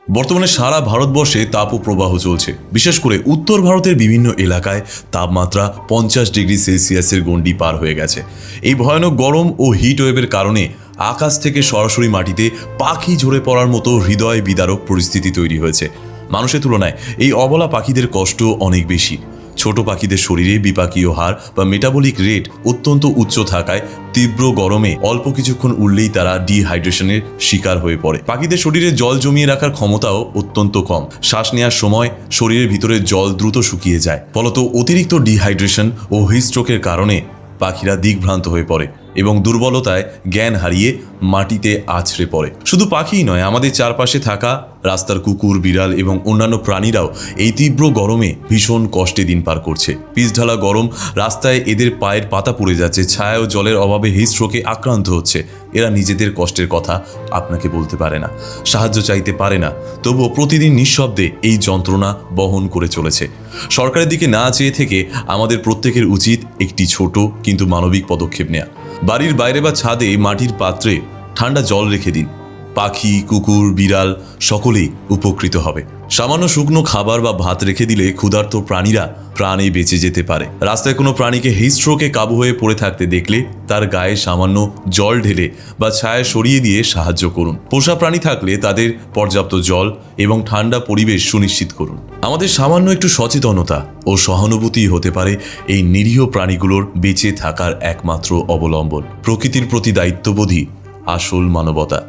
বর্তমানে সারা ভারতবর্ষে তাপপ্রবাহ চলছে। বিশেষ করে উত্তর ভারতের বিভিন্ন এলাকায় তাপমাত্রা 50 ডিগ্রি সেলসিয়াসের গণ্ডি পার হয়ে গেছে। এই ভয়ানক গরম ও হিট ওয়েভের কারণে আকাশ থেকে সরাসরি মাটিতে পাখি ঝরে পড়ার মতো হৃদয় বিদারক পরিস্থিতি তৈরি হয়েছে। মানুষের তুলনায় এই অবলা পাখিদের কষ্ট অনেক বেশি। ছোট পাখিদের শরীরে বিপাকীয় হার বা মেটাবলিক রেট অত্যন্ত উচ্চ থাকায় তীব্র গরমে অল্প কিছুক্ষণ উঠলেই তারা ডিহাইড্রেশনের শিকার হয়ে পড়ে। পাখিদের শরীরে জল জমিয়ে রাখার ক্ষমতাও অত্যন্ত কম। শ্বাস নেওয়ার সময় শরীরের ভিতরে জল দ্রুত শুকিয়ে যায়। ফলত অতিরিক্ত ডিহাইড্রেশন ও হিটস্ট্রোকের কারণে পাখিরা দিগ্ভ্রান্ত হয়ে পড়ে এবং দুর্বলতায় জ্ঞান হারিয়ে মাটিতে আছড়ে পড়ে। শুধু পাখিই নয়, আমাদের চারপাশে থাকা রাস্তার কুকুর, বিড়াল এবং অন্যান্য প্রাণীরাও এই তীব্র গরমে ভীষণ কষ্টে দিন পার করছে। পিচঢালা গরম রাস্তায় এদের পায়ের পাতা পড়ে যাচ্ছে, ছায়া ও জলের অভাবে হিটস্ট্রোকে আক্রান্ত হচ্ছে। এরা নিজেদের কষ্টের কথা আপনাকে বলতে পারে না, সাহায্য চাইতে পারে না, তবুও প্রতিদিন নিঃশব্দে এই যন্ত্রণা বহন করে চলেছে। সরকারের দিকে না চেয়ে থেকে আমাদের প্রত্যেকের উচিত একটি ছোট কিন্তু মানবিক পদক্ষেপ নেওয়া। বাড়ির বাইরে বা ছাদে মাটির পাত্রে ঠান্ডা জল রেখে দিন। পাখি, কুকুর, বিড়াল সকলেই উপকৃত হবে। সামান্য শুকনো খাবার বা ভাত রেখে দিলে ক্ষুধার্ত প্রাণীরা প্রাণে বেঁচে যেতে পারে। রাস্তায় কোনো প্রাণীকে হিটস্ট্রোকে কাবু হয়ে পড়ে থাকতে দেখলে তার গায়ে সামান্য জল ঢেলে বা ছায়া সরিয়ে দিয়ে সাহায্য করুন। পোষা প্রাণী থাকলে তাদের পর্যাপ্ত জল এবং ঠান্ডা পরিবেশ সুনিশ্চিত করুন। আমাদের সামান্য একটু সচেতনতা ও সহানুভূতি হতে পারে এই নিরীহ প্রাণীগুলোর বেঁচে থাকার একমাত্র অবলম্বন। প্রকৃতির প্রতি দায়িত্ববোধই আসল মানবতা।